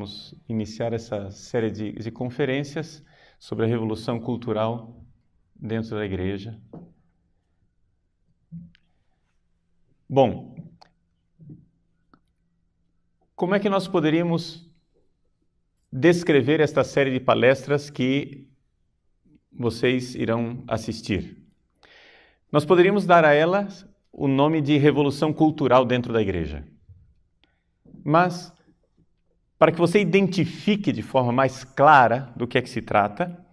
vamos iniciar essa série de conferências sobre a revolução cultural dentro da igreja. Bom, como é que nós poderíamos descrever esta série de palestras que vocês irão assistir? Nós poderíamos dar a elas o nome de revolução cultural dentro da igreja. Mas, para que você identifique de forma mais clara do que é que se trata,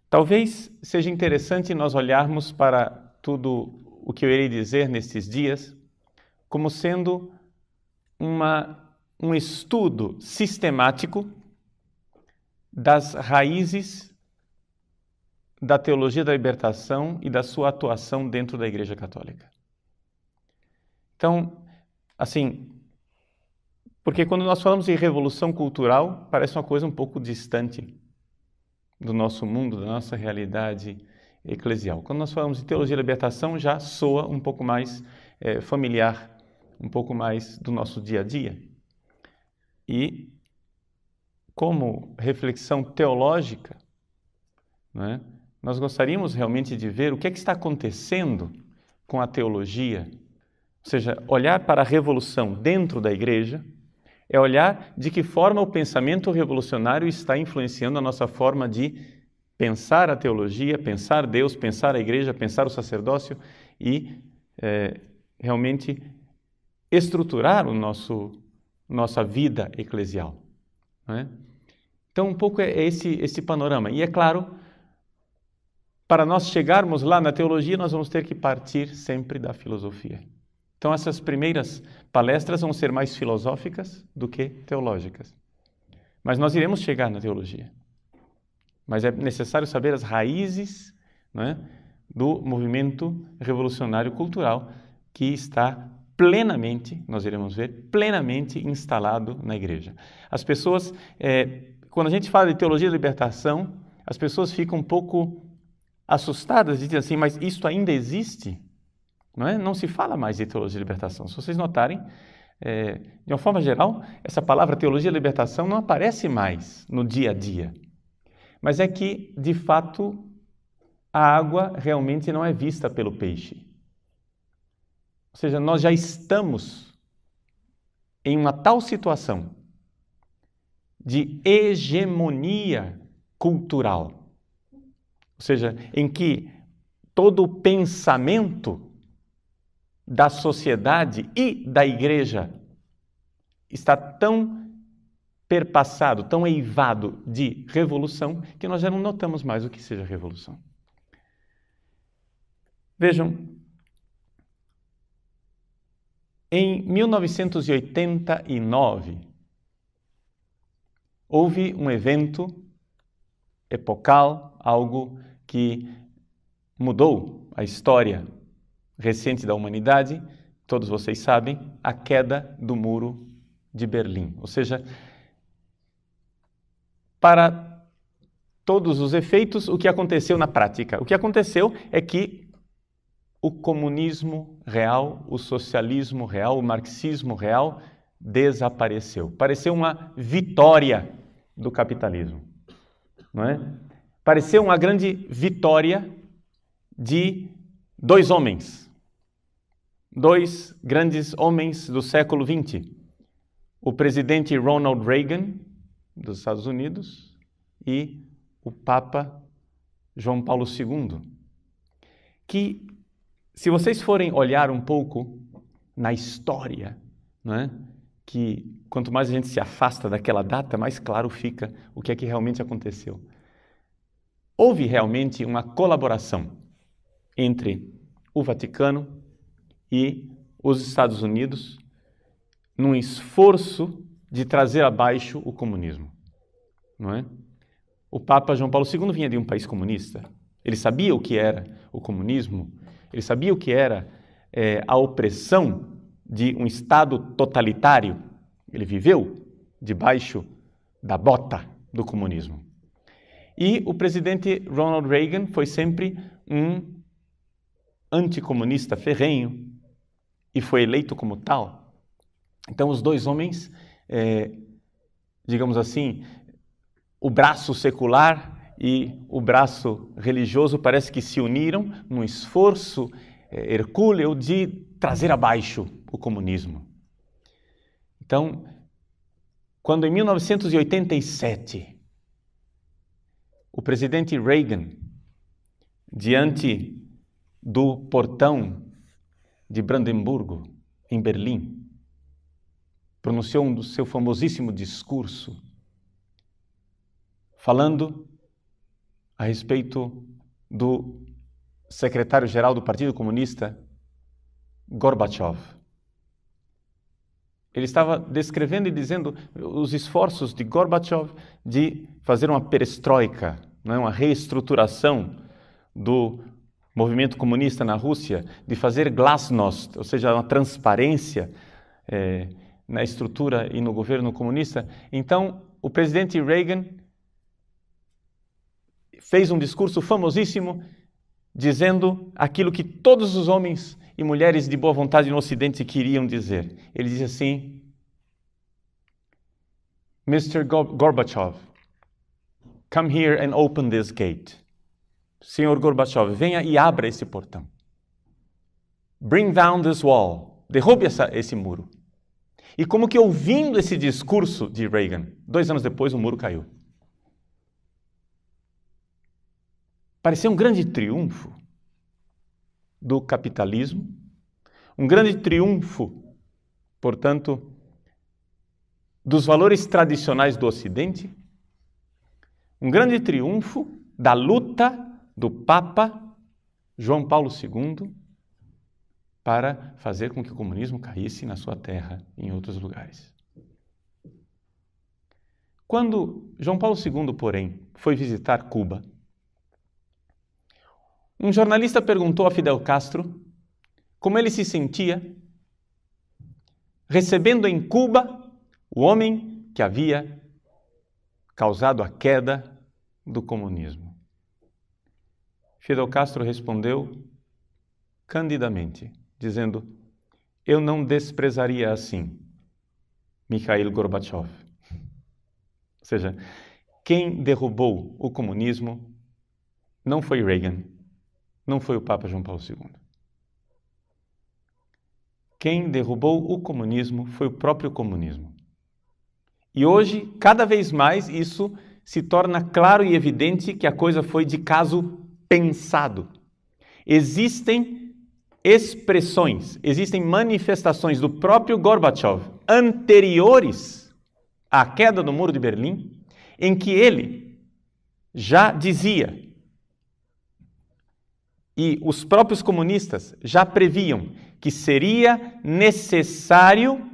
talvez seja interessante nós olharmos para tudo o que eu irei dizer nestes dias como sendo um estudo sistemático das raízes da teologia da libertação e da sua atuação dentro da Igreja Católica. Então, assim, porque quando nós falamos em revolução cultural, parece uma coisa um pouco distante do nosso mundo, da nossa realidade eclesial. Quando nós falamos de teologia da libertação, já soa um pouco mais familiar, um pouco mais do nosso dia a dia. E, como reflexão teológica, né, nós gostaríamos realmente de ver o que é que está acontecendo com a teologia, ou seja, olhar para a revolução dentro da igreja é olhar de que forma o pensamento revolucionário está influenciando a nossa forma de pensar a teologia, pensar Deus, pensar a igreja, pensar o sacerdócio e realmente estruturar nossa vida eclesial. Não é? Então, um pouco é esse panorama. E é claro, para nós chegarmos lá na teologia, nós vamos ter que partir sempre da filosofia. Então, essas primeiras palestras vão ser mais filosóficas do que teológicas. Mas nós iremos chegar na teologia. Mas é necessário saber as raízes, né, do movimento revolucionário cultural que está plenamente, nós iremos ver, plenamente instalado na igreja. As pessoas, quando a gente fala de teologia da libertação, as pessoas ficam um pouco assustadas e dizem assim, mas isto ainda existe? Não é? Não se fala mais de teologia da libertação. Se vocês notarem, de uma forma geral, essa palavra teologia da libertação não aparece mais no dia a dia. Mas é que, de fato, a água realmente não é vista pelo peixe. Ou seja, nós já estamos em uma tal situação de hegemonia cultural. Ou seja, em que todo o pensamento da sociedade e da igreja está tão perpassado, tão eivado de revolução, que nós já não notamos mais o que seja revolução. Vejam, em 1989, houve um evento epocal, algo que mudou a história recente da humanidade, todos vocês sabem, a queda do Muro de Berlim. Ou seja, para todos os efeitos, o que aconteceu na prática? O que aconteceu é que o comunismo real, o socialismo real, o marxismo real desapareceu. Pareceu uma vitória do capitalismo, não é? Pareceu uma grande vitória de dois homens. Dois grandes homens do século XX, o presidente Ronald Reagan, dos Estados Unidos, e o Papa João Paulo II, que, se vocês forem olhar um pouco na história, não é? Que quanto mais a gente se afasta daquela data, mais claro fica o que é que realmente aconteceu. Houve realmente uma colaboração entre o Vaticano e os Estados Unidos num esforço de trazer abaixo o comunismo, não é? O Papa João Paulo II vinha de um país comunista. Ele sabia o que era o comunismo, ele sabia o que era a opressão de um Estado totalitário. Ele viveu debaixo da bota do comunismo. E o presidente Ronald Reagan foi sempre um anticomunista ferrenho e foi eleito como tal. Então, os dois homens, digamos assim, o braço secular e o braço religioso parece que se uniram num esforço hercúleo de trazer abaixo o comunismo. Então, quando em 1987 o presidente Reagan, diante do portão de Brandemburgo, em Berlim, pronunciou um seu famosíssimo discurso, falando a respeito do secretário-geral do Partido Comunista, Gorbachev. Ele estava descrevendo e dizendo os esforços de Gorbachev de fazer uma perestroika, uma reestruturação do movimento comunista na Rússia, de fazer glasnost, ou seja, uma transparência na estrutura e no governo comunista. Então, o presidente Reagan fez um discurso famosíssimo dizendo aquilo que todos os homens e mulheres de boa vontade no Ocidente queriam dizer. Ele diz assim: Mr. Gorbachev, come here and open this gate. Senhor Gorbachev, venha e abra esse portão. Bring down this wall. Derrube esse muro. E como que ouvindo esse discurso de Reagan, 2 anos depois o muro caiu. Parecia um grande triunfo do capitalismo, um grande triunfo, portanto, dos valores tradicionais do Ocidente, um grande triunfo da luta do Papa João Paulo II para fazer com que o comunismo caísse na sua terra e em outros lugares. Quando João Paulo II, porém, foi visitar Cuba, um jornalista perguntou a Fidel Castro como ele se sentia recebendo em Cuba o homem que havia causado a queda do comunismo. Fidel Castro respondeu candidamente, dizendo: eu não desprezaria assim Mikhail Gorbachev. Ou seja, quem derrubou o comunismo não foi Reagan, não foi o Papa João Paulo II. Quem derrubou o comunismo foi o próprio comunismo. E hoje, cada vez mais, isso se torna claro e evidente que a coisa foi de caso pensado. Existem expressões, existem manifestações do próprio Gorbachev anteriores à queda do Muro de Berlim, em que ele já dizia, e os próprios comunistas já previam, que seria necessário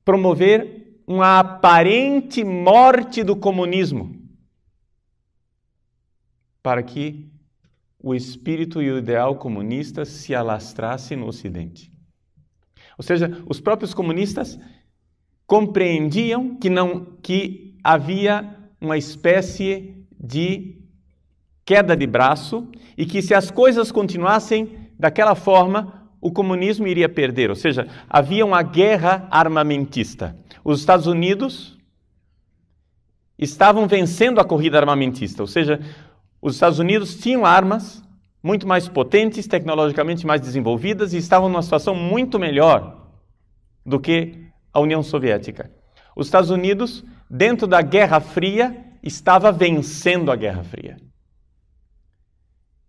promover uma aparente morte do comunismo para que o espírito e o ideal comunista se alastrasse no Ocidente. Ou seja, os próprios comunistas compreendiam que havia uma espécie de queda de braço e que se as coisas continuassem daquela forma, o comunismo iria perder. Ou seja, havia uma guerra armamentista. Os Estados Unidos estavam vencendo a corrida armamentista, ou seja, os Estados Unidos tinham armas muito mais potentes, tecnologicamente mais desenvolvidas e estavam numa situação muito melhor do que a União Soviética. Os Estados Unidos, dentro da Guerra Fria, estava vencendo a Guerra Fria.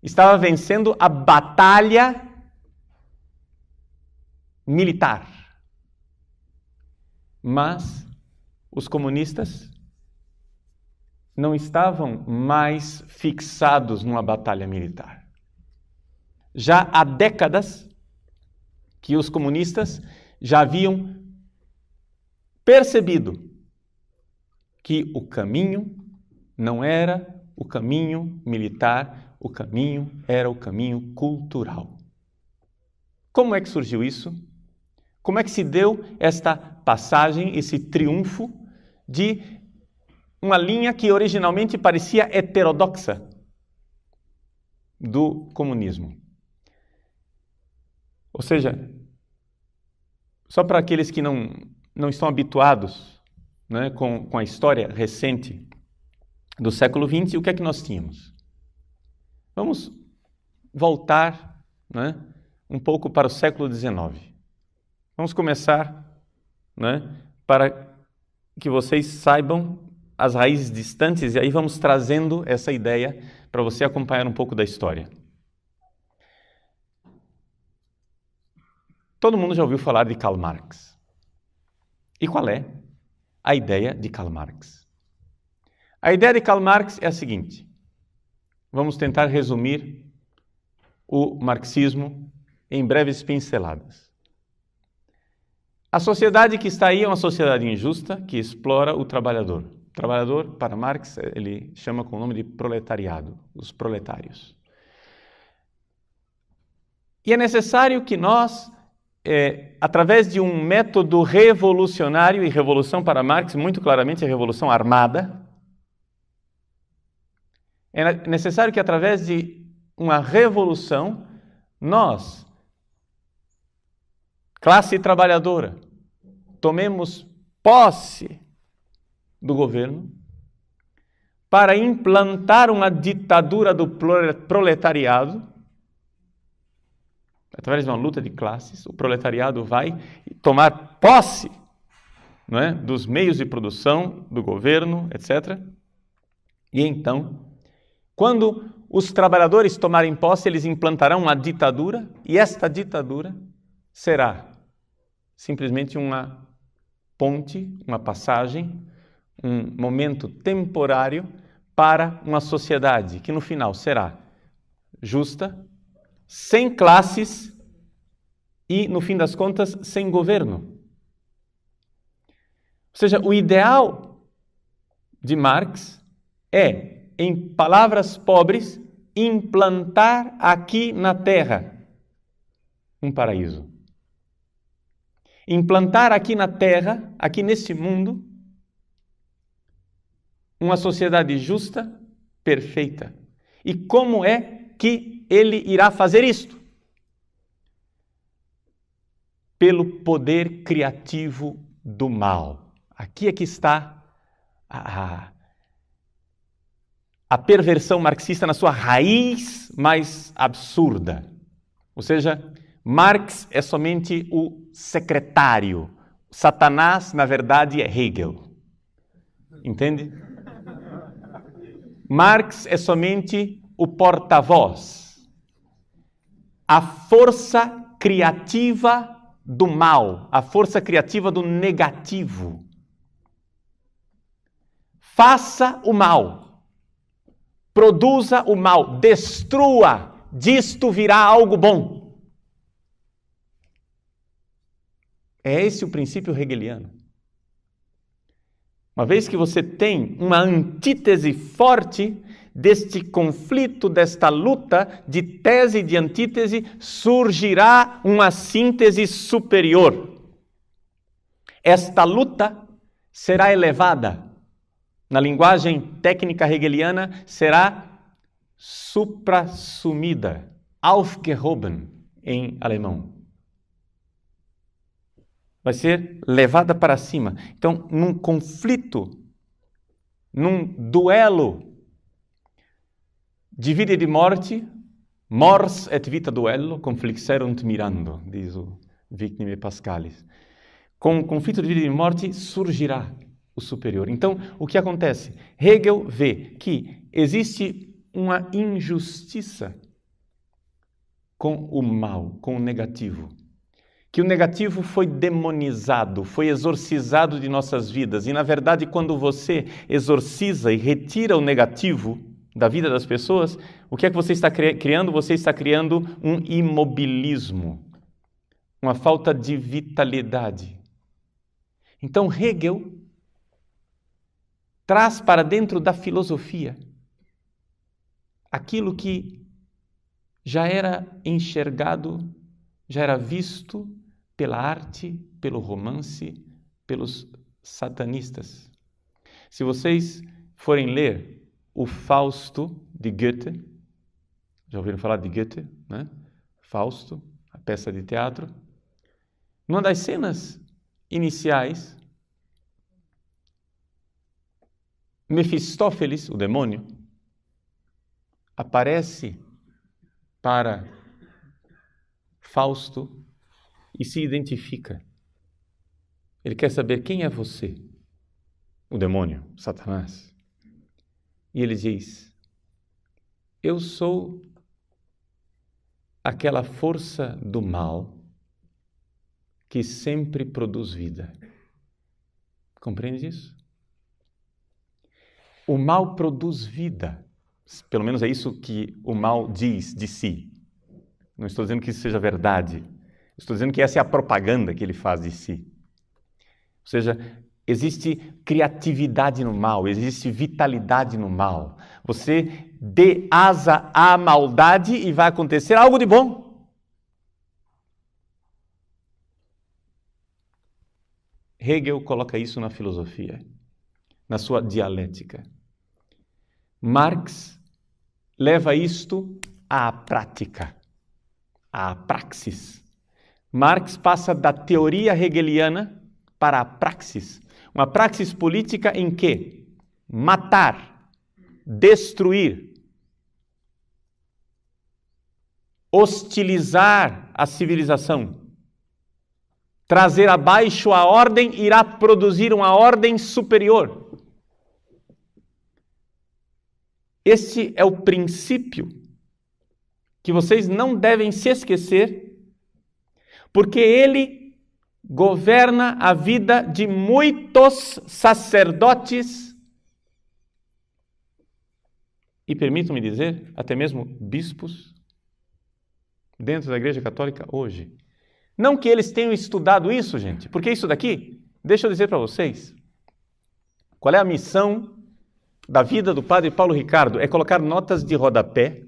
Estava vencendo a batalha militar. Mas os comunistas não estavam mais fixados numa batalha militar. Já há décadas que os comunistas já haviam percebido que o caminho não era o caminho militar, o caminho era o caminho cultural. Como é que surgiu isso? Como é que se deu esta passagem, esse triunfo de uma linha que originalmente parecia heterodoxa do comunismo? Ou seja, só para aqueles que não não estão habituados, né, com a história recente do século XX, o que é que nós tínhamos? Vamos voltar, né, um pouco para o século XIX. Vamos começar, né, para que vocês saibam as raízes distantes, e aí vamos trazendo essa ideia para você acompanhar um pouco da história. Todo mundo já ouviu falar de Karl Marx. E qual é a ideia de Karl Marx? A ideia de Karl Marx é a seguinte. Vamos tentar resumir o marxismo em breves pinceladas. A sociedade que está aí é uma sociedade injusta que explora o trabalhador. O trabalhador, para Marx, ele chama com o nome de proletariado, os proletários. E é necessário que nós, através de um método revolucionário, e revolução para Marx, muito claramente, é revolução armada, é necessário que através de uma revolução, nós, classe trabalhadora, tomemos posse do governo para implantar uma ditadura do proletariado. Através de uma luta de classes, o proletariado vai tomar posse, não é, dos meios de produção, do governo, etc. E então, quando os trabalhadores tomarem posse, eles implantarão uma ditadura, e esta ditadura será simplesmente uma ponte, uma passagem, um momento temporário para uma sociedade que no final será justa, sem classes e, no fim das contas, sem governo. Ou seja, o ideal de Marx é, em palavras pobres, implantar aqui na Terra um paraíso. Implantar aqui na Terra, aqui neste mundo, uma sociedade justa, perfeita. E como é que ele irá fazer isto? Pelo poder criativo do mal. Aqui é que está a perversão marxista na sua raiz mais absurda. Ou seja, Marx é somente o secretário. Satanás, na verdade, é Hegel. Entende? Marx é somente o porta-voz. A força criativa do mal, a força criativa do negativo. Faça o mal, produza o mal, destrua, disto virá algo bom. É esse o princípio hegeliano. Uma vez que você tem uma antítese forte deste conflito, desta luta de tese e de antítese, surgirá uma síntese superior. Esta luta será elevada. Na linguagem técnica hegeliana, será suprassumida, aufgehoben em alemão. Vai ser levada para cima. Então, num conflito, num duelo de vida e de morte, mors et vita duello, conflixerunt mirando, diz o Victime Pascalis. Com o conflito de vida e de morte surgirá o superior. Então, o que acontece? Hegel vê que existe uma injustiça com o mal, com o negativo. Que o negativo foi demonizado, foi exorcizado de nossas vidas. E, na verdade, quando você exorciza e retira o negativo da vida das pessoas, o que é que você está criando? Você está criando um imobilismo, uma falta de vitalidade. Então, Hegel traz para dentro da filosofia aquilo que já era enxergado, já era visto pela arte, pelo romance, pelos satanistas. Se vocês forem ler o Fausto de Goethe, já ouviram falar de Goethe, né? Fausto, a peça de teatro. Numa das cenas, iniciais, Mefistófeles, o demônio, aparece para Fausto e se identifica. Ele quer saber quem é você, o demônio, Satanás. E ele diz: eu sou aquela força do mal que sempre produz vida. Compreende isso? O mal produz vida. Pelo menos é isso que o mal diz de si. Não estou dizendo que isso seja verdade. Estou dizendo que essa é a propaganda que ele faz de si. Ou seja, existe criatividade no mal, existe vitalidade no mal. Você dê asa à maldade e vai acontecer algo de bom. Hegel coloca isso na filosofia, na sua dialética. Marx leva isto à prática, à praxis. Marx passa da teoria hegeliana para a praxis. Uma praxis política em que matar, destruir, hostilizar a civilização, trazer abaixo a ordem, irá produzir uma ordem superior. Este é o princípio que vocês não devem se esquecer, porque ele governa a vida de muitos sacerdotes e, permitam-me dizer, até mesmo bispos dentro da Igreja Católica hoje. Não que eles tenham estudado isso, gente, porque isso daqui, deixa eu dizer para vocês, qual é a missão da vida do Padre Paulo Ricardo? É colocar notas de rodapé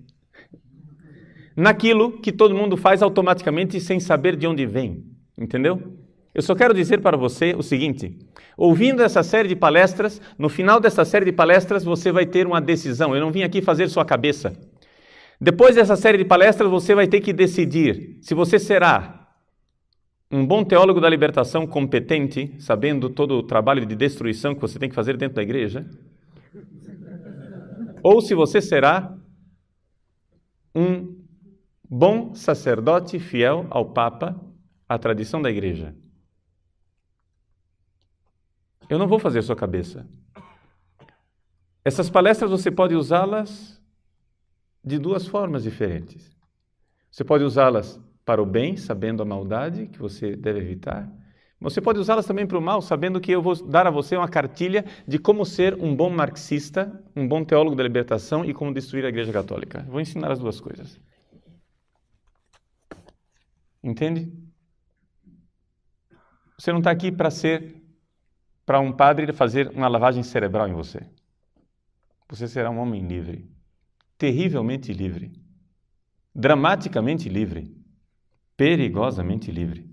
naquilo que todo mundo faz automaticamente sem saber de onde vem, entendeu? Eu só quero dizer para você o seguinte: ouvindo essa série de palestras, no final dessa série de palestras você vai ter uma decisão. Eu não vim aqui fazer sua cabeça. Depois dessa série de palestras você vai ter que decidir se você será um bom teólogo da libertação competente, sabendo todo o trabalho de destruição que você tem que fazer dentro da igreja, ou se você será um bom sacerdote fiel ao Papa, à tradição da igreja. Eu não vou fazer sua cabeça. Essas palestras você pode usá-las de duas formas diferentes. Você pode usá-las para o bem, sabendo a maldade que você deve evitar. Você pode usá-las também para o mal, sabendo que eu vou dar a você uma cartilha de como ser um bom marxista, um bom teólogo da libertação e como destruir a Igreja Católica. Vou ensinar as duas coisas. Entende? Você não está aqui para um padre fazer uma lavagem cerebral em você. Você será um homem livre, terrivelmente livre, dramaticamente livre, perigosamente livre.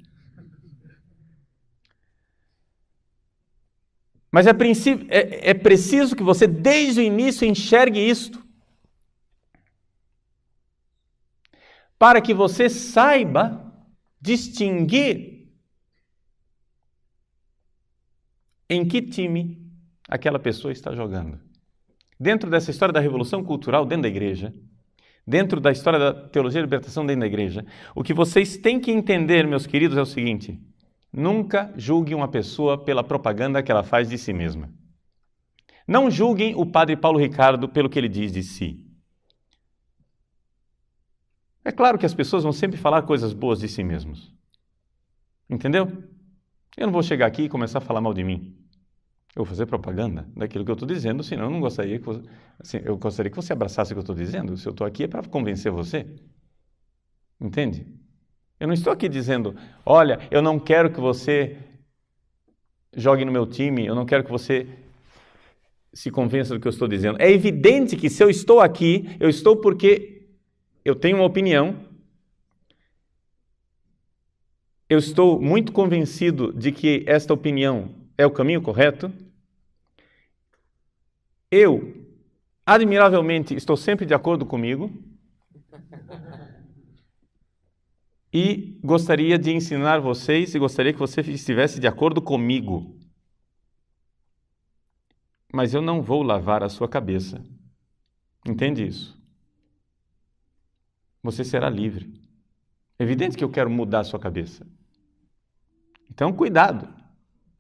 Mas é preciso que você, desde o início, enxergue isto, para que você saiba distinguir em que time aquela pessoa está jogando. Dentro dessa história da revolução cultural dentro da igreja, dentro da história da teologia da libertação dentro da igreja, o que vocês têm que entender, meus queridos, é o seguinte: nunca julguem uma pessoa pela propaganda que ela faz de si mesma. Não julguem o Padre Paulo Ricardo pelo que ele diz de si. É claro que as pessoas vão sempre falar coisas boas de si mesmos. Entendeu? Eu não vou chegar aqui e começar a falar mal de mim. Eu vou fazer propaganda daquilo que eu estou dizendo, senão eu não gostaria que você, eu gostaria que você abraçasse o que eu estou dizendo. Se eu estou aqui é para convencer você. Entende? Eu não estou aqui dizendo, olha, eu não quero que você jogue no meu time, eu não quero que você se convença do que eu estou dizendo. É evidente que se eu estou aqui, eu estou porque eu tenho uma opinião, eu estou muito convencido de que esta opinião é o caminho correto. Eu, admiravelmente, estou sempre de acordo comigo. e gostaria de ensinar vocês e gostaria que você estivesse de acordo comigo. Mas eu não vou lavar a sua cabeça. Entende isso? Você será livre. É evidente que eu quero mudar a sua cabeça. Então, cuidado.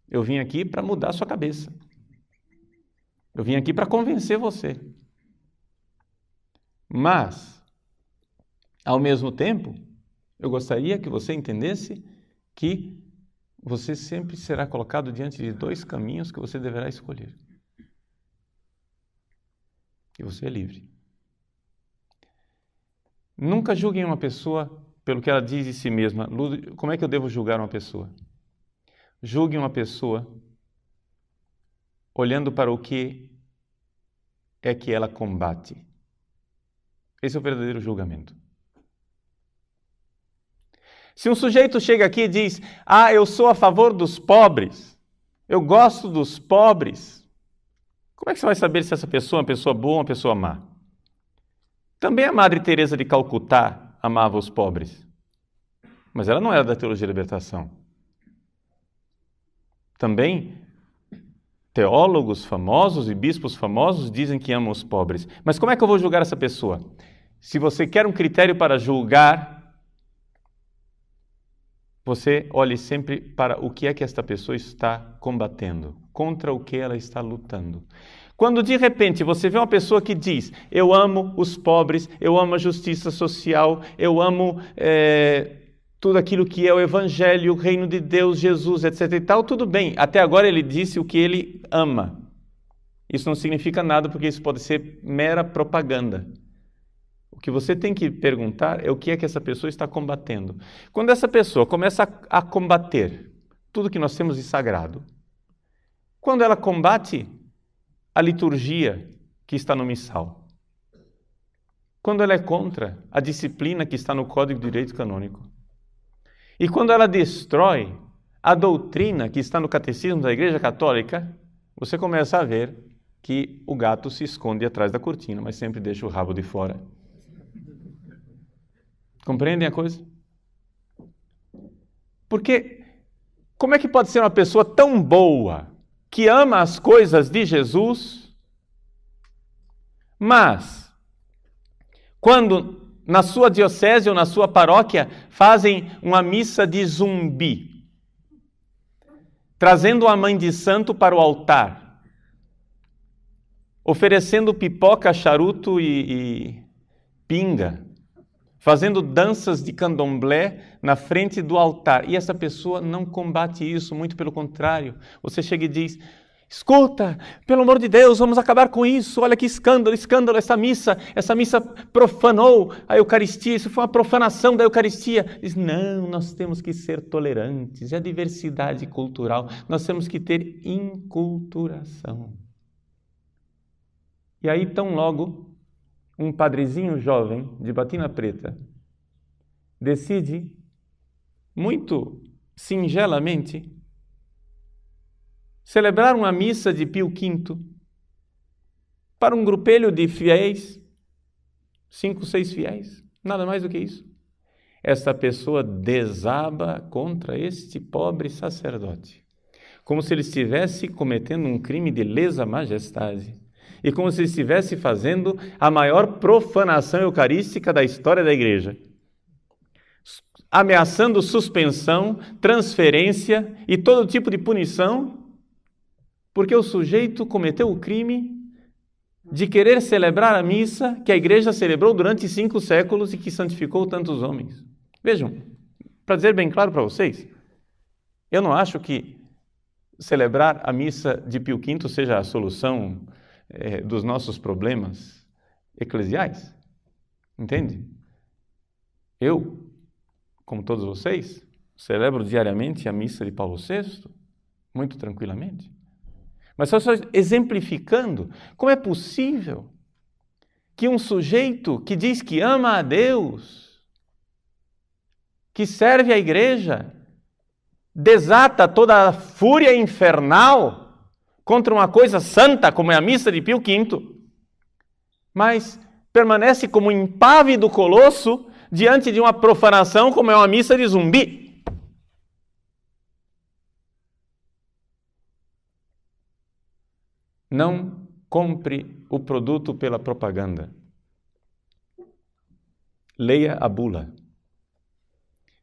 Eu vim aqui para mudar a sua cabeça. Eu vim aqui para convencer você. Mas, ao mesmo tempo, eu gostaria que você entendesse que você sempre será colocado diante de dois caminhos que você deverá escolher. E você é livre. Nunca julguem uma pessoa pelo que ela diz de si mesma. Como é que eu devo julgar uma pessoa? Julgue uma pessoa olhando para o que é que ela combate. Esse é o verdadeiro julgamento. Se um sujeito chega aqui e diz: eu sou a favor dos pobres, eu gosto dos pobres, como é que você vai saber se essa pessoa é uma pessoa boa ou uma pessoa má? Também a Madre Teresa de Calcutá amava os pobres, mas ela não era da teologia da libertação. Também teólogos famosos e bispos famosos dizem que amam os pobres. Mas como é que eu vou julgar essa pessoa? Se você quer um critério para julgar, você olhe sempre para o que é que esta pessoa está combatendo, contra o que ela está lutando. Quando de repente você vê uma pessoa que diz: eu amo os pobres, eu amo a justiça social, eu amo tudo aquilo que é o Evangelho, o Reino de Deus, Jesus, etc. e tal, tudo bem. Até agora ele disse o que ele ama. Isso não significa nada, porque isso pode ser mera propaganda. O que você tem que perguntar é o que é que essa pessoa está combatendo. Quando essa pessoa começa a combater tudo que nós temos de sagrado, quando ela combate a liturgia que está no missal, quando ela é contra a disciplina que está no Código de Direito Canônico, e quando ela destrói a doutrina que está no Catecismo da Igreja Católica, você começa a ver que o gato se esconde atrás da cortina, mas sempre deixa o rabo de fora. Compreendem a coisa? Porque como é que pode ser uma pessoa tão boa, que ama as coisas de Jesus, mas quando na sua diocese ou na sua paróquia fazem uma missa de zumbi, trazendo a mãe de santo para o altar, oferecendo pipoca, charuto e pinga, fazendo danças de candomblé na frente do altar. E essa pessoa não combate isso, muito pelo contrário. Você chega e diz: escuta, pelo amor de Deus, vamos acabar com isso. Olha que escândalo, escândalo, essa missa profanou a Eucaristia, isso foi uma profanação da Eucaristia. Diz: não, nós temos que ser tolerantes, é a diversidade cultural, nós temos que ter inculturação. E aí, tão logo, um padrezinho jovem, de batina preta, decide, muito singelamente, celebrar uma missa de Pio V para um grupelho de fiéis, 5, 6 fiéis, nada mais do que isso. Esta pessoa desaba contra este pobre sacerdote, como se ele estivesse cometendo um crime de lesa majestade, e como se estivesse fazendo a maior profanação eucarística da história da igreja, ameaçando suspensão, transferência e todo tipo de punição, porque o sujeito cometeu o crime de querer celebrar a missa que a igreja celebrou durante 5 séculos e que santificou tantos homens. Vejam, para dizer bem claro para vocês, eu não acho que celebrar a missa de Pio V seja a solução dos nossos problemas eclesiais. Entende? Eu, como todos vocês, celebro diariamente a missa de Paulo VI, muito tranquilamente. Mas só exemplificando como é possível que um sujeito que diz que ama a Deus, que serve a igreja, desata toda a fúria infernal contra uma coisa santa como é a missa de Pio V, mas permanece como impávido colosso diante de uma profanação como é uma missa de zumbi. Não compre o produto pela propaganda. Leia a bula.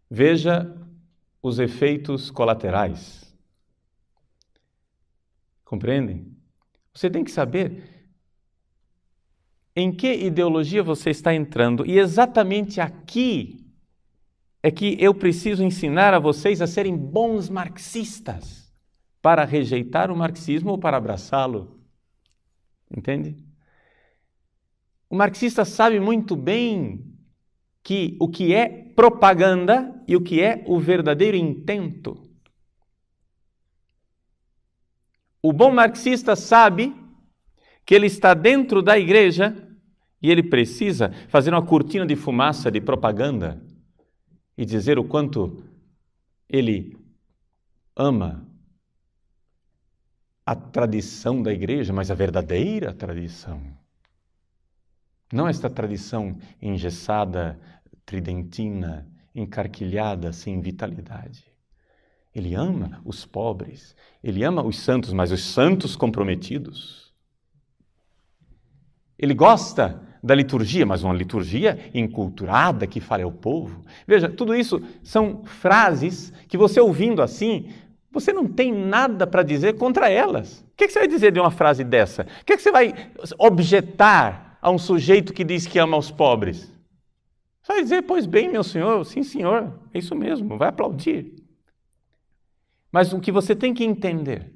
Veja os efeitos colaterais. Compreendem? Você tem que saber em que ideologia você está entrando. E exatamente aqui é que eu preciso ensinar a vocês a serem bons marxistas para rejeitar o marxismo ou para abraçá-lo. Entende? O marxista sabe muito bem que o que é propaganda e o que é o verdadeiro intento. O bom marxista sabe que ele está dentro da igreja e ele precisa fazer uma cortina de fumaça de propaganda e dizer o quanto ele ama a tradição da igreja, mas a verdadeira tradição. Não esta tradição engessada, tridentina, encarquilhada, sem vitalidade. Ele ama os pobres, ele ama os santos, mas os santos comprometidos. Ele gosta da liturgia, mas uma liturgia enculturada que fale ao povo. Veja, tudo isso são frases que você ouvindo assim, você não tem nada para dizer contra elas. O que você vai dizer de uma frase dessa? O que você vai objetar a um sujeito que diz que ama os pobres? Você vai dizer, pois bem, meu senhor, sim senhor, é isso mesmo, vai aplaudir. Mas o que você tem que entender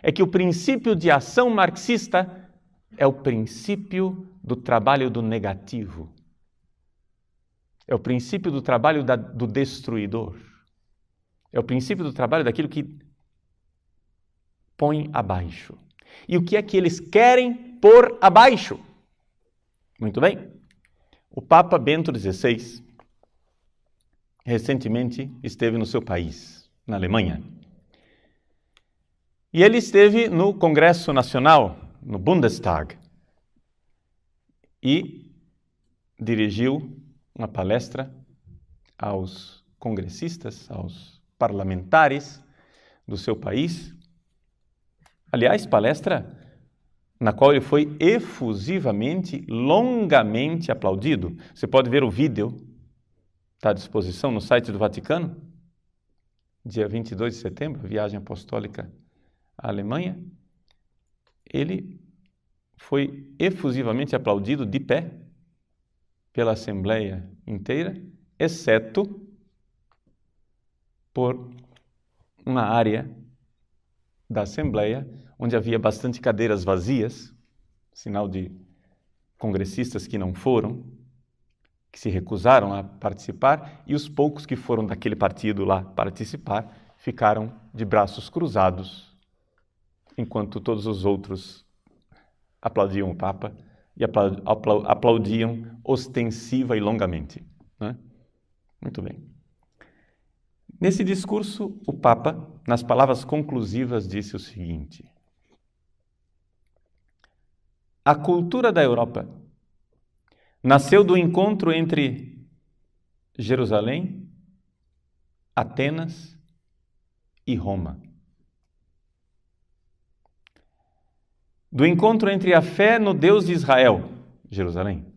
é que o princípio de ação marxista é o princípio do trabalho do negativo. É o princípio do trabalho do destruidor. É o princípio do trabalho daquilo que põe abaixo. E o que é que eles querem pôr abaixo? Muito bem. O Papa Bento XVI recentemente esteve no seu país, na Alemanha. E ele esteve no Congresso Nacional, no Bundestag, e dirigiu uma palestra aos congressistas, aos parlamentares do seu país. Aliás, palestra na qual ele foi efusivamente, longamente aplaudido. Você pode ver o vídeo, está à disposição no site do Vaticano, dia 22 de setembro, a viagem apostólica à Alemanha. Ele foi efusivamente aplaudido de pé pela Assembleia inteira, exceto por uma área da Assembleia onde havia bastante cadeiras vazias, sinal de congressistas que não foram, que se recusaram a participar, e os poucos que foram daquele partido lá participar ficaram de braços cruzados, enquanto todos os outros aplaudiam o Papa e aplaudiam ostensiva e longamente. Né? Muito bem. Nesse discurso, o Papa, nas palavras conclusivas, disse o seguinte: a cultura da Europa nasceu do encontro entre Jerusalém, Atenas e Roma. Do encontro entre a fé no Deus de Israel, Jerusalém,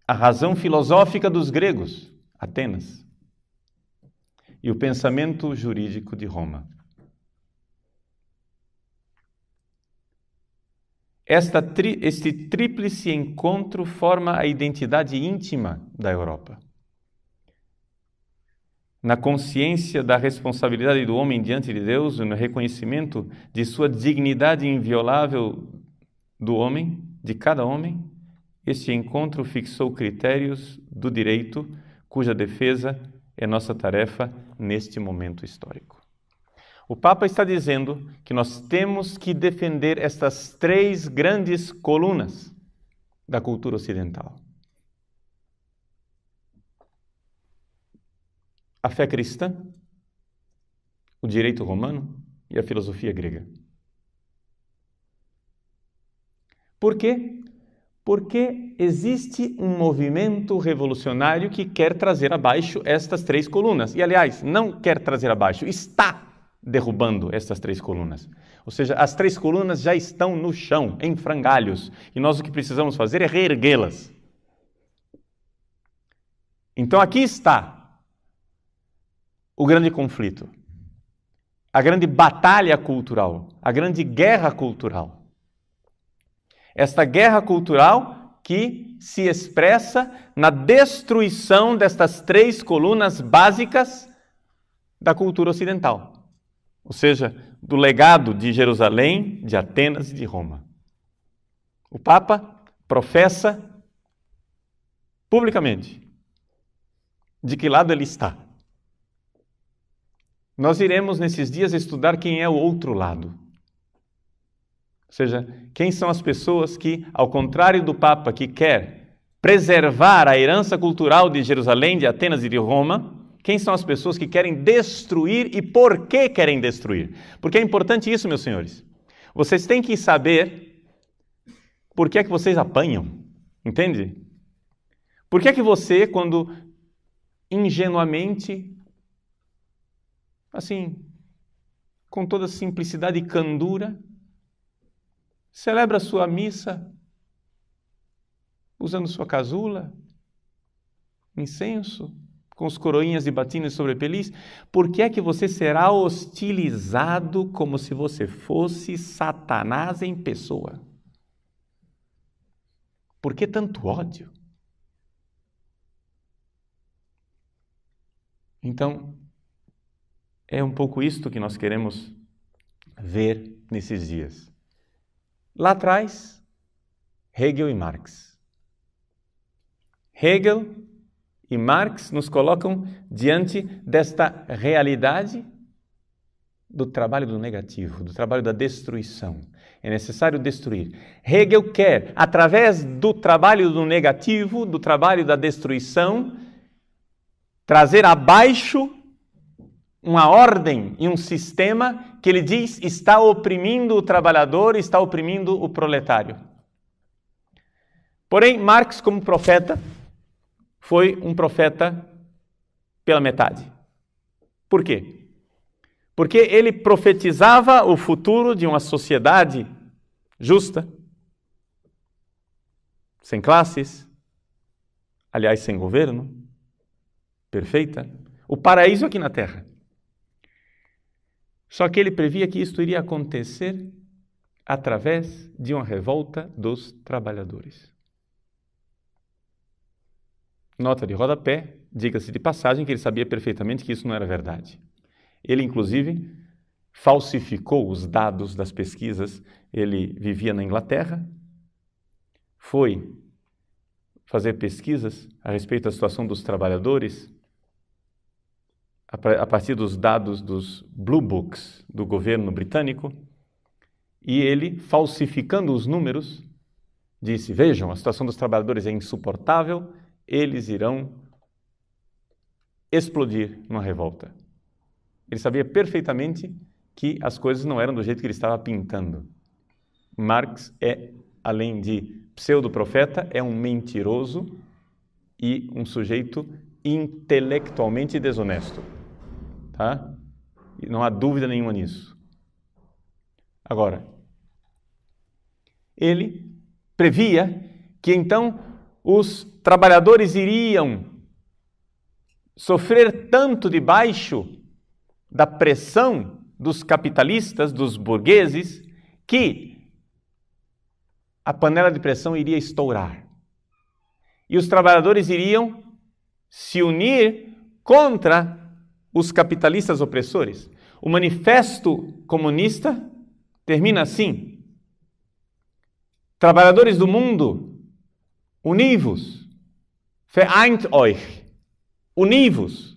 a razão filosófica dos gregos, Atenas, e o pensamento jurídico de Roma. Este tríplice encontro forma a identidade íntima da Europa. Na consciência da responsabilidade do homem diante de Deus e no reconhecimento de sua dignidade inviolável do homem, de cada homem, este encontro fixou critérios do direito cuja defesa é nossa tarefa neste momento histórico. O Papa está dizendo que nós temos que defender estas três grandes colunas da cultura ocidental: a fé cristã, o direito romano e a filosofia grega. Por quê? Porque existe um movimento revolucionário que quer trazer abaixo estas 3 colunas. E, aliás, não quer trazer abaixo, está derrubando estas 3 colunas. Ou seja, as 3 colunas já estão no chão, em frangalhos. E nós o que precisamos fazer é reerguê-las. Então aqui está o grande conflito, a grande batalha cultural, a grande guerra cultural. Esta guerra cultural que se expressa na destruição destas 3 colunas básicas da cultura ocidental. Ou seja, do legado de Jerusalém, de Atenas e de Roma. O Papa professa publicamente de que lado ele está. Nós iremos nesses dias estudar quem é o outro lado. Ou seja, quem são as pessoas que, ao contrário do Papa, que quer preservar a herança cultural de Jerusalém, de Atenas e de Roma, quem são as pessoas que querem destruir e por que querem destruir? Porque é importante isso, meus senhores. Vocês têm que saber por que é que vocês apanham, entende? Por que é que você, quando ingenuamente, assim, com toda simplicidade e candura, celebra a sua missa usando sua casula, incenso, com os coroinhas e batinhos sobre pelis, por que é que você será hostilizado como se você fosse Satanás em pessoa? Por que tanto ódio? Então, é um pouco isto que nós queremos ver nesses dias. Lá atrás, Hegel e Marx. Hegel e Marx nos colocam diante desta realidade do trabalho do negativo, do trabalho da destruição. É necessário destruir. Hegel quer, através do trabalho do negativo, do trabalho da destruição, trazer abaixo uma ordem e um sistema que ele diz está oprimindo o trabalhador, está oprimindo o proletário. Porém, Marx, como profeta, foi um profeta pela metade. Por quê? Porque ele profetizava o futuro de uma sociedade justa, sem classes, aliás, sem governo, perfeita, o paraíso aqui na Terra. Só que ele previa que isto iria acontecer através de uma revolta dos trabalhadores. Nota de rodapé, diga-se de passagem que ele sabia perfeitamente que isso não era verdade. Ele, inclusive, falsificou os dados das pesquisas. Ele vivia na Inglaterra, foi fazer pesquisas a respeito da situação dos trabalhadores a partir dos dados dos Blue Books do governo britânico, e ele, falsificando os números, disse, vejam, a situação dos trabalhadores é insuportável, eles irão explodir numa revolta. Ele sabia perfeitamente que as coisas não eram do jeito que ele estava pintando. Marx é, além de pseudo-profeta, é um mentiroso e um sujeito intelectualmente desonesto. Tá? E não há dúvida nenhuma nisso. Agora, ele previa que então os trabalhadores iriam sofrer tanto debaixo da pressão dos capitalistas, dos burgueses, que a panela de pressão iria estourar. E os trabalhadores iriam se unir contra os capitalistas opressores. O manifesto comunista termina assim: trabalhadores do mundo, univos, vereint euch, univos.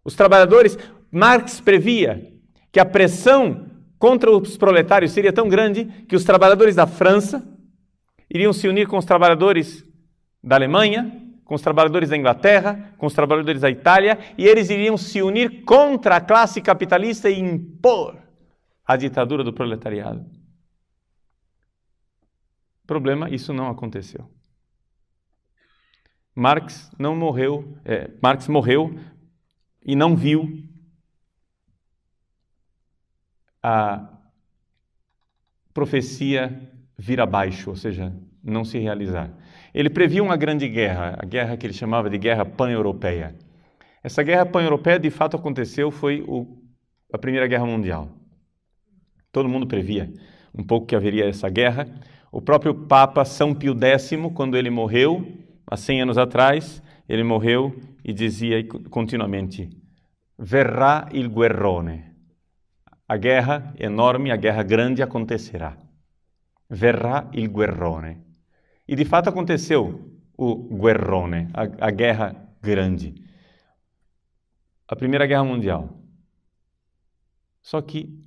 Os trabalhadores, Marx previa que a pressão contra os proletários seria tão grande que os trabalhadores da França iriam se unir com os trabalhadores da Alemanha, com os trabalhadores da Inglaterra, com os trabalhadores da Itália, e eles iriam se unir contra a classe capitalista e impor a ditadura do proletariado. Problema, isso não aconteceu. Marx morreu e não viu a profecia vir abaixo, ou seja, não se realizar. Ele previu uma grande guerra, a guerra que ele chamava de Guerra Pan-Europeia. Essa Guerra Pan-Europeia, de fato, aconteceu, foi a Primeira Guerra Mundial. Todo mundo previa um pouco que haveria essa guerra. O próprio Papa São Pio X, quando ele morreu, há 100 anos atrás, ele morreu e dizia continuamente: verrà il guerrone. A guerra enorme, a guerra grande acontecerá. Verrà il guerrone. E de fato aconteceu o guerrone, a guerra grande. A Primeira Guerra Mundial. Só que,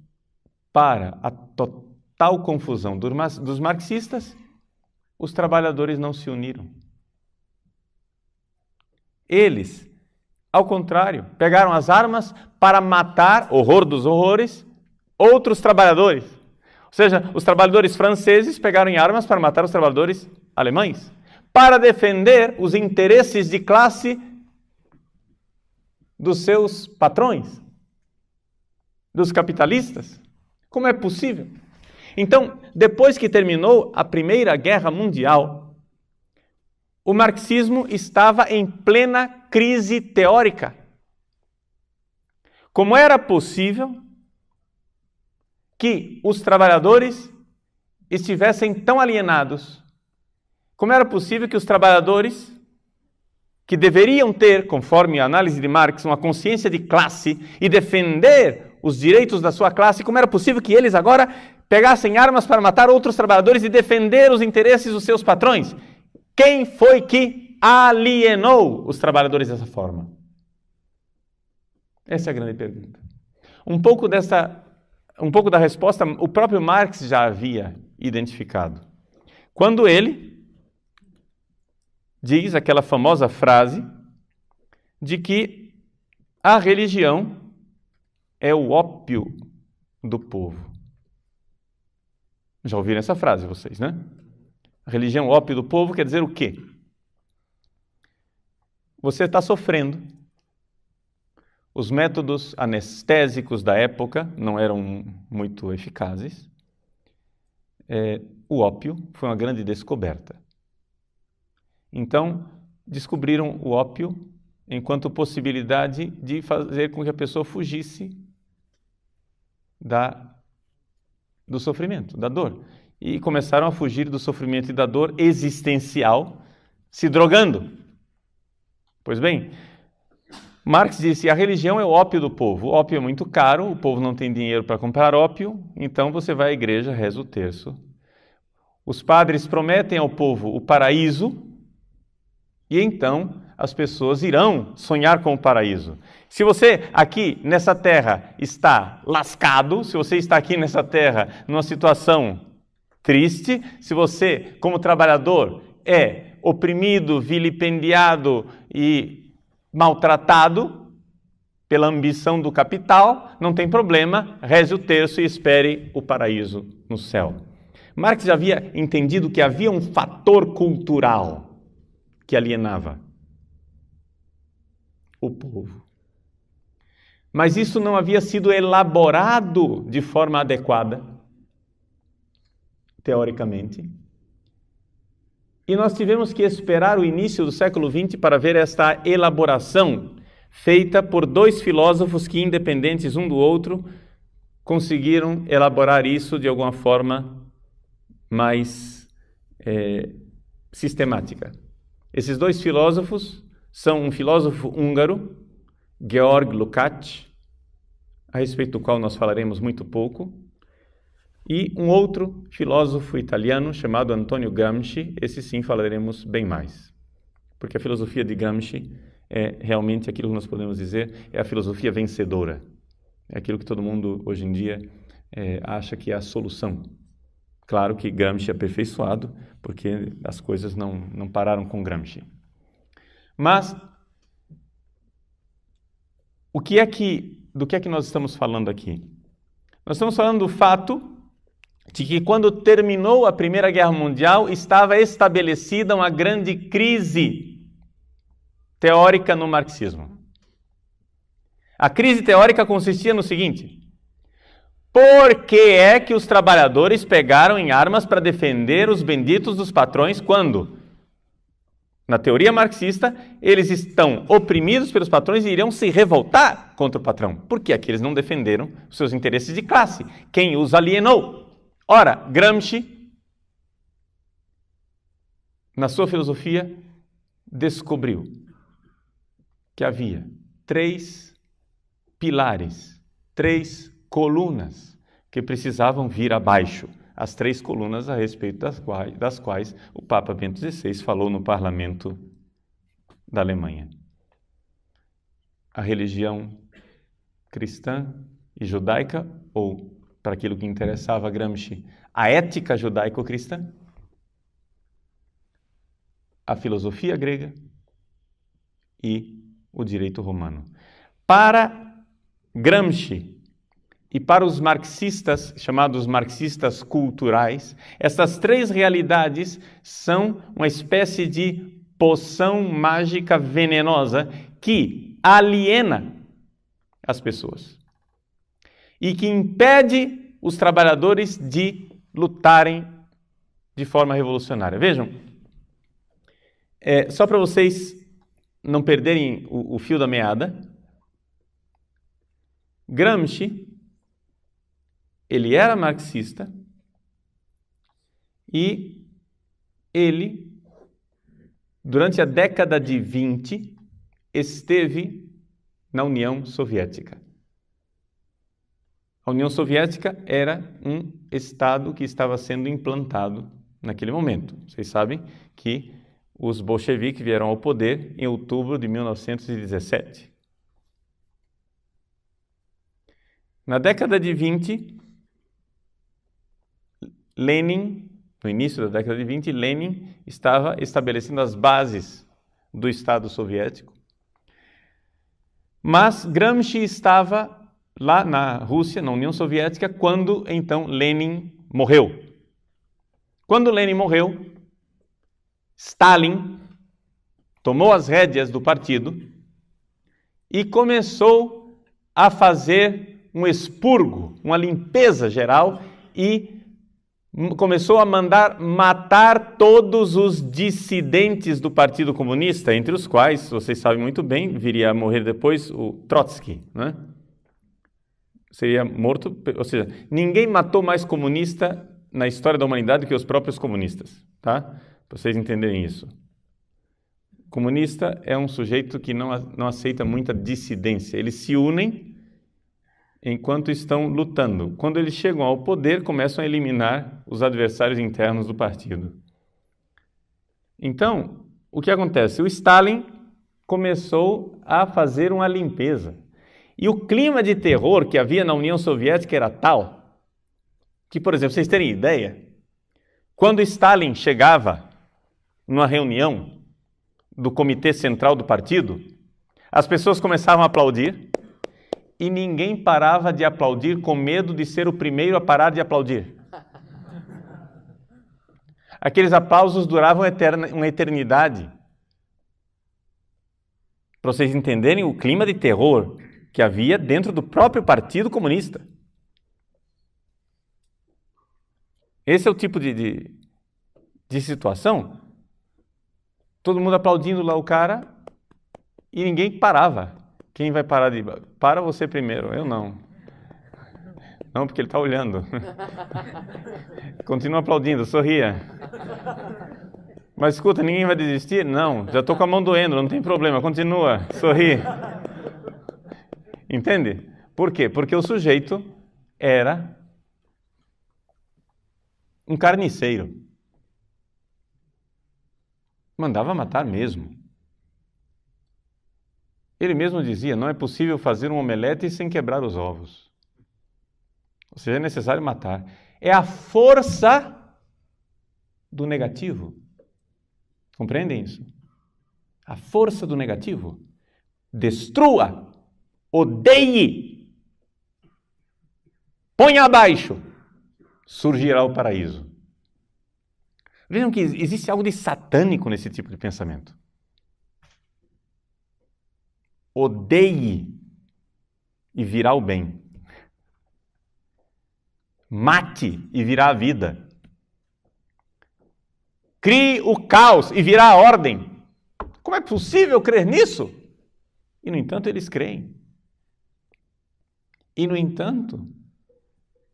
para a total confusão dos marxistas, os trabalhadores não se uniram. Eles, ao contrário, pegaram as armas para matar, horror dos horrores, outros trabalhadores. Ou seja, os trabalhadores franceses pegaram em armas para matar os trabalhadores alemães, para defender os interesses de classe dos seus patrões, dos capitalistas. Como é possível? Então, depois que terminou a Primeira Guerra Mundial, o marxismo estava em plena crise teórica. Como era possível que os trabalhadores estivessem tão alienados? Como era possível que os trabalhadores, que deveriam ter, conforme a análise de Marx, uma consciência de classe e defender os direitos da sua classe, como era possível que eles agora pegassem armas para matar outros trabalhadores e defender os interesses dos seus patrões? Quem foi que alienou os trabalhadores dessa forma? Essa é a grande pergunta. Um pouco da resposta o próprio Marx já havia identificado. Quando ele diz aquela famosa frase de que a religião é o ópio do povo. Já ouviram essa frase vocês, né? A religião, o ópio do povo, quer dizer o quê? Você está sofrendo. Os métodos anestésicos da época não eram muito eficazes. O ópio foi uma grande descoberta. Então, descobriram o ópio enquanto possibilidade de fazer com que a pessoa fugisse do sofrimento, da dor. E começaram a fugir do sofrimento e da dor existencial, se drogando. Pois bem, Marx disse: a religião é o ópio do povo. O ópio é muito caro, o povo não tem dinheiro para comprar ópio, então você vai à igreja, reza o terço. Os padres prometem ao povo o paraíso, e então as pessoas irão sonhar com o paraíso. Se você aqui nessa terra está lascado, se você está aqui nessa terra numa situação triste, se você, como trabalhador, é oprimido, vilipendiado e maltratado pela ambição do capital, não tem problema, reze o terço e espere o paraíso no céu. Marx já havia entendido que havia um fator cultural que alienava o povo. Mas isso não havia sido elaborado de forma adequada, teoricamente. E nós tivemos que esperar o início do século XX para ver esta elaboração feita por dois filósofos que, independentes um do outro, conseguiram elaborar isso de alguma forma mais sistemática. Esses dois filósofos são um filósofo húngaro, Georg Lukács, a respeito do qual nós falaremos muito pouco, e um outro filósofo italiano chamado Antonio Gramsci. Esse sim falaremos bem mais, porque a filosofia de Gramsci é realmente aquilo que nós podemos dizer, é a filosofia vencedora. É aquilo que todo mundo hoje em dia acha que é a solução. Claro que Gramsci é aperfeiçoado, porque as coisas não pararam com Gramsci. Mas do que é que nós estamos falando aqui? Nós estamos falando do fato de que quando terminou a Primeira Guerra Mundial, estava estabelecida uma grande crise teórica no marxismo. A crise teórica consistia no seguinte: por que é que os trabalhadores pegaram em armas para defender os benditos dos patrões quando, na teoria marxista, eles estão oprimidos pelos patrões e iriam se revoltar contra o patrão? Por que é que eles não defenderam os seus interesses de classe? Quem os alienou? Ora, Gramsci, na sua filosofia, descobriu que havia 3 pilares, 3 colunas que precisavam vir abaixo. As 3 colunas a respeito das quais o Papa Bento XVI falou no parlamento da Alemanha. A religião cristã e judaica, ou, para aquilo que interessava a Gramsci, a ética judaico-cristã, a filosofia grega e o direito romano. Para Gramsci e para os marxistas, chamados marxistas culturais, essas 3 realidades são uma espécie de poção mágica venenosa que aliena as pessoas e que impede os trabalhadores de lutarem de forma revolucionária. Vejam, só para vocês não perderem o fio da meada, Gramsci, ele era marxista e ele, durante a década de 20, esteve na União Soviética. A União Soviética era um Estado que estava sendo implantado naquele momento. Vocês sabem que os bolcheviques vieram ao poder em outubro de 1917. Na década de 20, Lenin, no início da década de 20, Lenin estava estabelecendo as bases do Estado soviético. Mas Gramsci estava lá na Rússia, na União Soviética, quando então Lenin morreu. Quando Lenin morreu, Stalin tomou as rédeas do partido e começou a fazer um expurgo, uma limpeza geral, e começou a mandar matar todos os dissidentes do Partido Comunista, entre os quais, vocês sabem muito bem, viria a morrer depois o Trotsky, né? Seria morto, ou seja, ninguém matou mais comunista na história da humanidade que os próprios comunistas, tá? Para vocês entenderem isso. Comunista é um sujeito que não aceita muita dissidência. Eles se unem enquanto estão lutando. Quando eles chegam ao poder, começam a eliminar os adversários internos do partido. Então, o que acontece? O Stalin começou a fazer uma limpeza. E o clima de terror que havia na União Soviética era tal que, por exemplo, vocês terem ideia, quando Stalin chegava numa reunião do Comitê Central do Partido, as pessoas começavam a aplaudir e ninguém parava de aplaudir com medo de ser o primeiro a parar de aplaudir. Aqueles aplausos duravam uma eternidade. Para vocês entenderem o clima de terror que havia dentro do próprio Partido Comunista. Esse é o tipo de situação. Todo mundo aplaudindo lá o cara e ninguém parava. Quem vai parar de... Para você primeiro, eu não. Não, porque ele está olhando. Continua aplaudindo, sorria. Mas escuta, ninguém vai desistir? Não, já estou com a mão doendo, não tem problema, continua, sorri. Entende? Por quê? Porque o sujeito era um carniceiro. Mandava matar mesmo. Ele mesmo dizia, não é possível fazer um omelete sem quebrar os ovos. Ou seja, é necessário matar. É a força do negativo. Compreendem isso? A força do negativo. Destrua, odeie, ponha abaixo, surgirá o paraíso. Vejam que existe algo de satânico nesse tipo de pensamento. Odeie e virá o bem. Mate e virá a vida. Crie o caos e virá a ordem. Como é possível crer nisso? E, no entanto, eles creem. E, no entanto,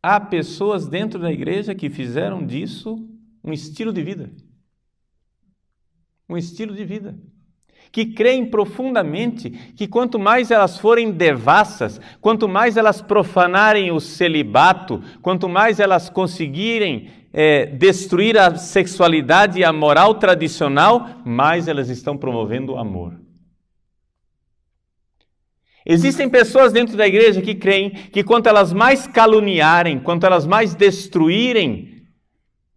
há pessoas dentro da igreja que fizeram disso um estilo de vida. Um estilo de vida. Que creem profundamente que quanto mais elas forem devassas, quanto mais elas profanarem o celibato, quanto mais elas conseguirem destruir a sexualidade e a moral tradicional, mais elas estão promovendo o amor. Existem pessoas dentro da igreja que creem que quanto elas mais caluniarem, quanto elas mais destruírem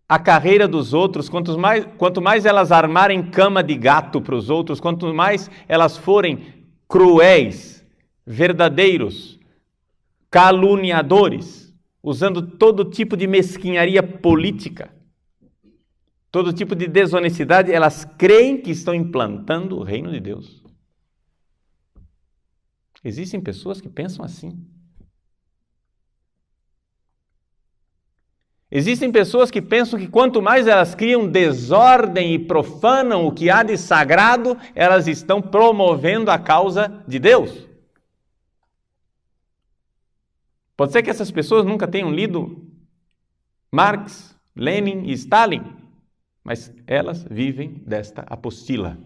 a carreira dos outros, quanto mais elas armarem cama de gato para os outros, quanto mais elas forem cruéis, verdadeiros, caluniadores, usando todo tipo de mesquinharia política, todo tipo de desonestidade, elas creem que estão implantando o reino de Deus. Existem pessoas que pensam assim. Existem pessoas que pensam que quanto mais elas criam desordem e profanam o que há de sagrado, elas estão promovendo a causa de Deus. Pode ser que essas pessoas nunca tenham lido Marx, Lenin e Stalin, mas elas vivem desta apostila,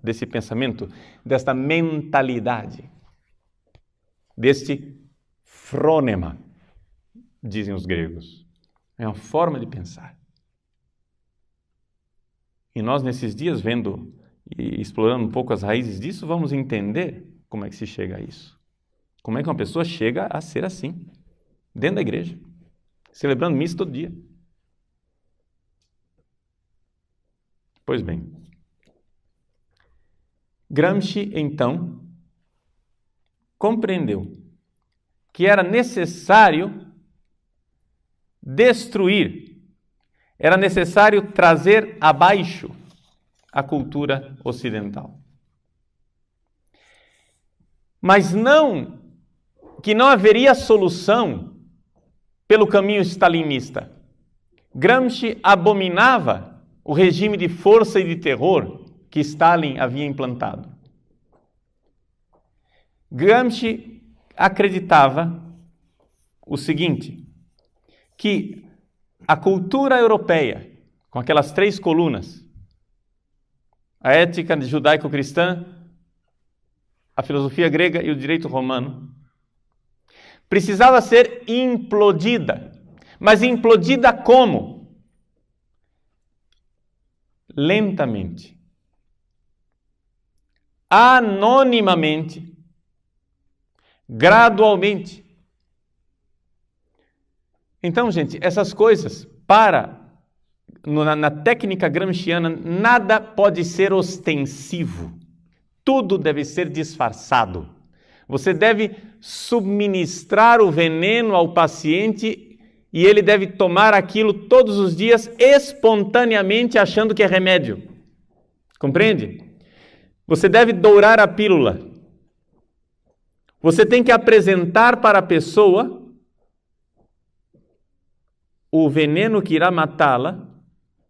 desse pensamento, desta mentalidade, deste frônema, dizem os gregos. É uma forma de pensar. E nós, nesses dias, vendo e explorando um pouco as raízes disso, vamos entender como é que se chega a isso. Como é que uma pessoa chega a ser assim, dentro da igreja, celebrando missa todo dia. Pois bem, Gramsci, então, compreendeu que era necessário destruir, era necessário trazer abaixo a cultura ocidental. Mas não que não haveria solução pelo caminho stalinista. Gramsci abominava o regime de força e de terror que Stalin havia implantado. Gramsci acreditava o seguinte, que a cultura europeia, com aquelas 3 colunas, a ética judaico-cristã, a filosofia grega e o direito romano, precisava ser implodida. Mas implodida como? Lentamente, anonimamente, gradualmente. Então, gente, essas coisas, na técnica gramsciana, nada pode ser ostensivo. Tudo deve ser disfarçado. Você deve subministrar o veneno ao paciente e ele deve tomar aquilo todos os dias espontaneamente, achando que é remédio. Compreende? Você deve dourar a pílula. Você tem que apresentar para a pessoa o veneno que irá matá-la,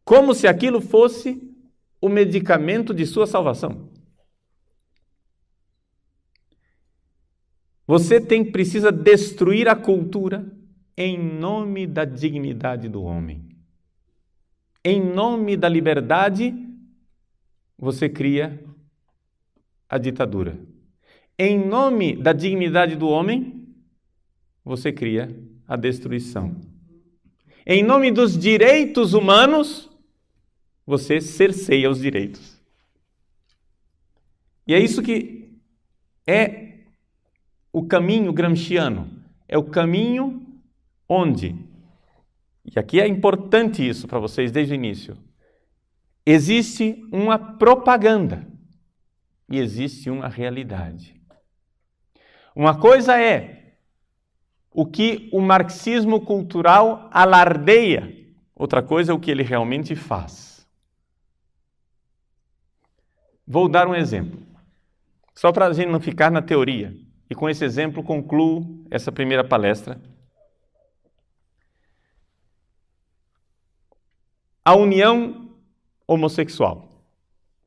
como se aquilo fosse o medicamento de sua salvação. Você precisa destruir a cultura em nome da dignidade do homem. Em nome da liberdade, você cria a ditadura. Em nome da dignidade do homem, você cria a destruição. Em nome dos direitos humanos, você cerceia os direitos. E é isso que é o caminho gramsciano. É o caminho onde, e aqui é importante isso para vocês desde o início, existe uma propaganda e existe uma realidade. Uma coisa é o que o marxismo cultural alardeia. Outra coisa é o que ele realmente faz. Vou dar um exemplo, só para a gente não ficar na teoria. E com esse exemplo concluo essa primeira palestra. A união homossexual,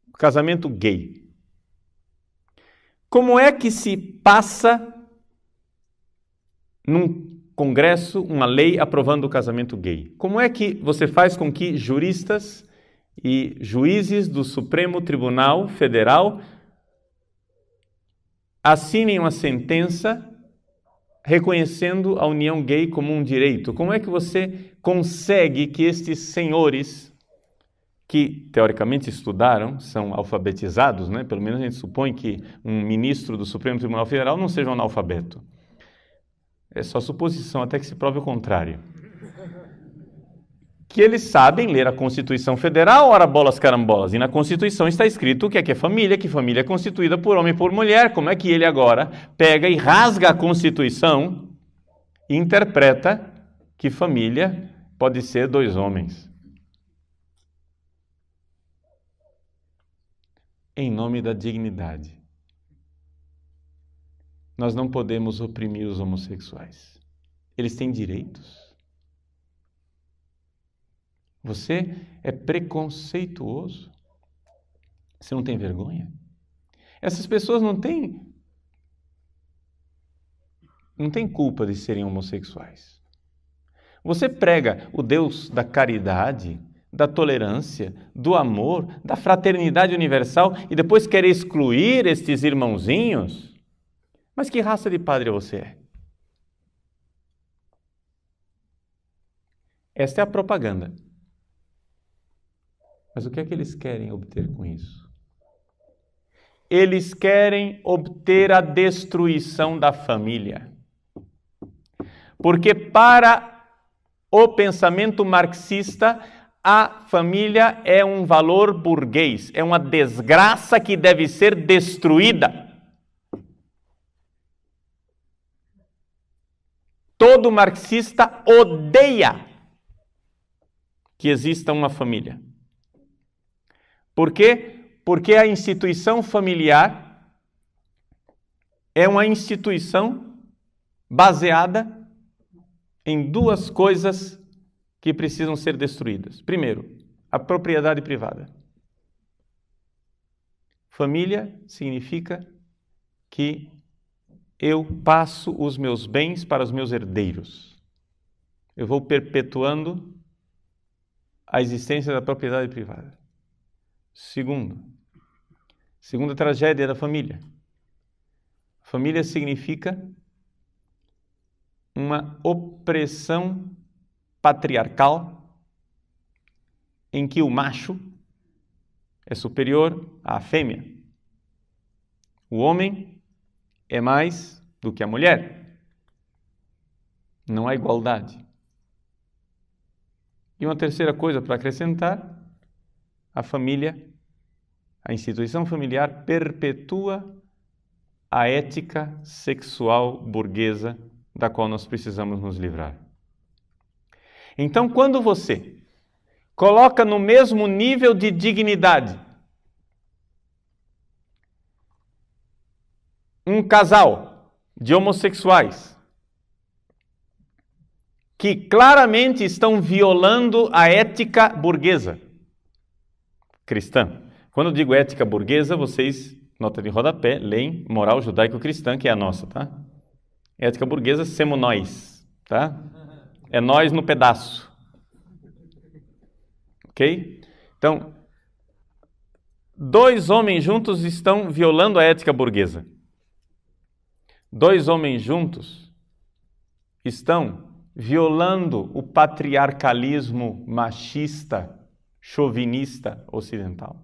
o casamento gay. Como é que se passa num congresso uma lei aprovando o casamento gay? Como é que você faz com que juristas e juízes do Supremo Tribunal Federal assinem uma sentença reconhecendo a união gay como um direito? Como é que você consegue que estes senhores, que teoricamente estudaram, são alfabetizados, né? Pelo menos a gente supõe que um ministro do Supremo Tribunal Federal não seja um analfabeto. É só suposição até que se prove o contrário. Que eles sabem ler a Constituição Federal, ora bolas carambolas, e na Constituição está escrito o que é família, que família é constituída por homem e por mulher. Como é que ele agora pega e rasga a Constituição e interpreta que família pode ser 2 homens? Em nome da dignidade. Nós não podemos oprimir os homossexuais. Eles têm direitos. Você é preconceituoso. Você não tem vergonha? Essas pessoas não têm culpa de serem homossexuais. Você prega o Deus da caridade, da tolerância, do amor, da fraternidade universal e depois quer excluir estes irmãozinhos? Mas que raça de padre você é? Esta é a propaganda. Mas o que é que eles querem obter com isso? Eles querem obter a destruição da família. Porque para o pensamento marxista, a família é um valor burguês, é uma desgraça que deve ser destruída. Todo marxista odeia que exista uma família. Por quê? Porque a instituição familiar é uma instituição baseada em 2 coisas que precisam ser destruídas. Primeiro, a propriedade privada. Família significa que eu passo os meus bens para os meus herdeiros. Eu vou perpetuando a existência da propriedade privada. Segunda tragédia da família. Família significa uma opressão patriarcal em que o macho é superior à fêmea. O homem é mais do que a mulher. Não há igualdade. E uma terceira coisa para acrescentar, a família, a instituição familiar perpetua a ética sexual burguesa da qual nós precisamos nos livrar. Então, quando você coloca no mesmo nível de dignidade um casal de homossexuais que claramente estão violando a ética burguesa cristã. Quando eu digo ética burguesa, vocês, nota de rodapé, leem moral judaico-cristã, que é a nossa, tá? Ética burguesa, semo nós, tá? É nós no pedaço. Ok? Então, 2 homens juntos estão violando a ética burguesa. 2 homens juntos estão violando o patriarcalismo machista, chauvinista ocidental.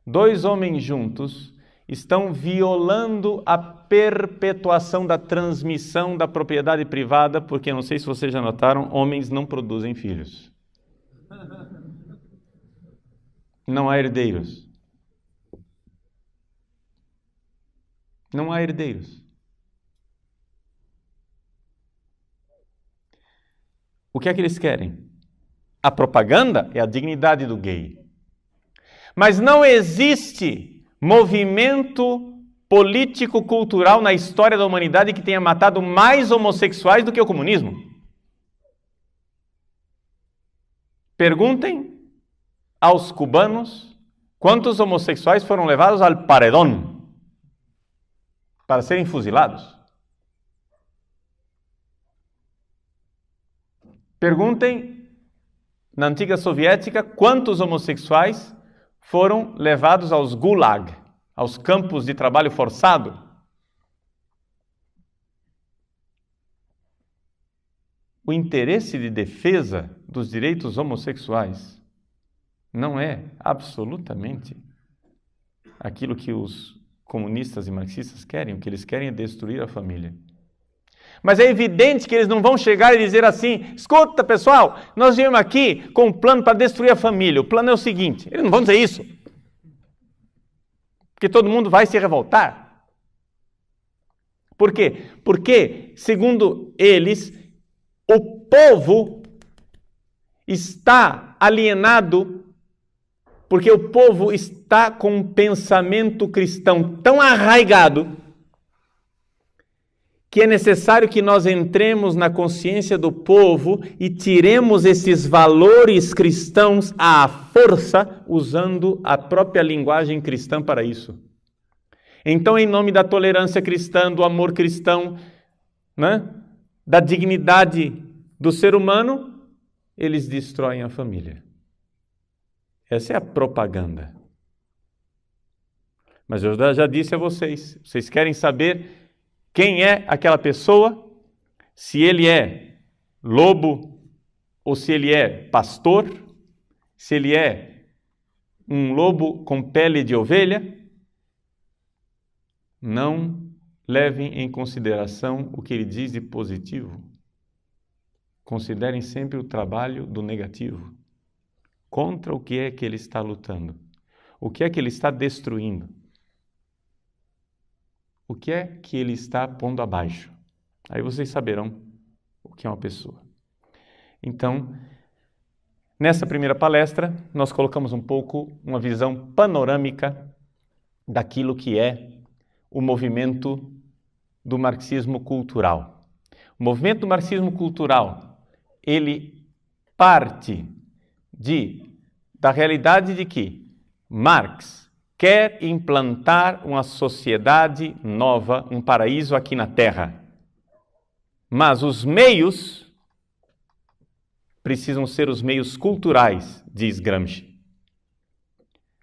2 homens juntos estão violando a perpetuação da transmissão da propriedade privada, porque, não sei se vocês já notaram, homens não produzem filhos. Não há herdeiros. Não há herdeiros. O que é que eles querem? A propaganda é a dignidade do gay. Mas não existe movimento político-cultural na história da humanidade que tenha matado mais homossexuais do que o comunismo. Perguntem aos cubanos quantos homossexuais foram levados ao paredão para serem fuzilados. Perguntem na antiga soviética quantos homossexuais foram levados aos gulag, aos campos de trabalho forçado. O interesse de defesa dos direitos homossexuais não é absolutamente aquilo que os comunistas e marxistas querem. O que eles querem é destruir a família. Mas é evidente que eles não vão chegar e dizer assim: escuta, pessoal, nós viemos aqui com um plano para destruir a família. O plano é o seguinte. Eles não vão dizer isso. Porque todo mundo vai se revoltar. Por quê? Porque, segundo eles, o povo está alienado porque o povo está com um pensamento cristão tão arraigado que é necessário que nós entremos na consciência do povo e tiremos esses valores cristãos à força, usando a própria linguagem cristã para isso. Então, em nome da tolerância cristã, do amor cristão, né, da dignidade do ser humano, eles destroem a família. Essa é a propaganda. Mas eu já disse a vocês, vocês querem saber quem é aquela pessoa? Se ele é lobo ou se ele é pastor? Se ele é um lobo com pele de ovelha? Não levem em consideração o que ele diz de positivo. Considerem sempre o trabalho do negativo. Contra o que é que ele está lutando? O que é que ele está destruindo? O que é que ele está pondo abaixo? Aí vocês saberão o que é uma pessoa. Então, nessa primeira palestra, nós colocamos um pouco uma visão panorâmica daquilo que é o movimento do marxismo cultural. O movimento do marxismo cultural, ele parte da realidade de que Marx quer implantar uma sociedade nova, um paraíso aqui na Terra. Mas os meios precisam ser os meios culturais, diz Gramsci.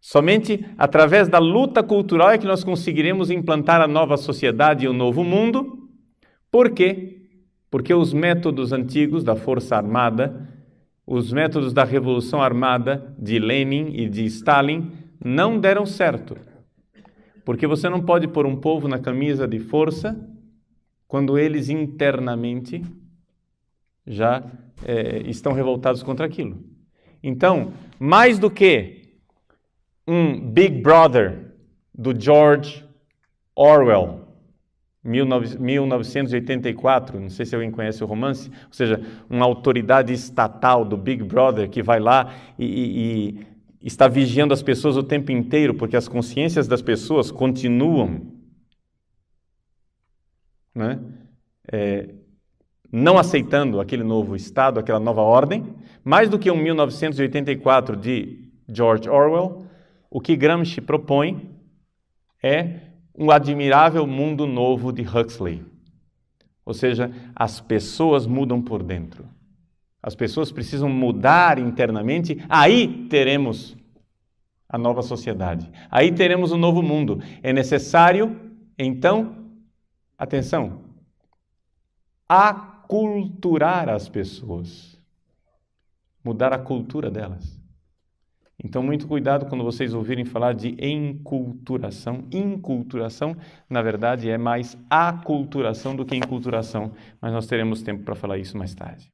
Somente através da luta cultural é que nós conseguiremos implantar a nova sociedade e o novo mundo. Por quê? Porque os métodos antigos da Força Armada, os métodos da Revolução Armada de Lenin e de Stalin não deram certo. Porque você não pode pôr um povo na camisa de força quando eles internamente já estão revoltados contra aquilo. Então, mais do que um Big Brother do George Orwell, 1984, não sei se alguém conhece o romance, ou seja, uma autoridade estatal do Big Brother que vai lá e está vigiando as pessoas o tempo inteiro, porque as consciências das pessoas continuam, né, não aceitando aquele novo Estado, aquela nova ordem. Mais do que um 1984 de George Orwell, o que Gramsci propõe é um admirável mundo novo de Huxley. Ou seja, as pessoas mudam por dentro. As pessoas precisam mudar internamente, aí teremos a nova sociedade. Aí teremos um novo mundo. É necessário, então, atenção, aculturar as pessoas. Mudar a cultura delas. Então, muito cuidado quando vocês ouvirem falar de enculturação. Inculturação, na verdade, é mais aculturação do que enculturação. Mas nós teremos tempo para falar isso mais tarde.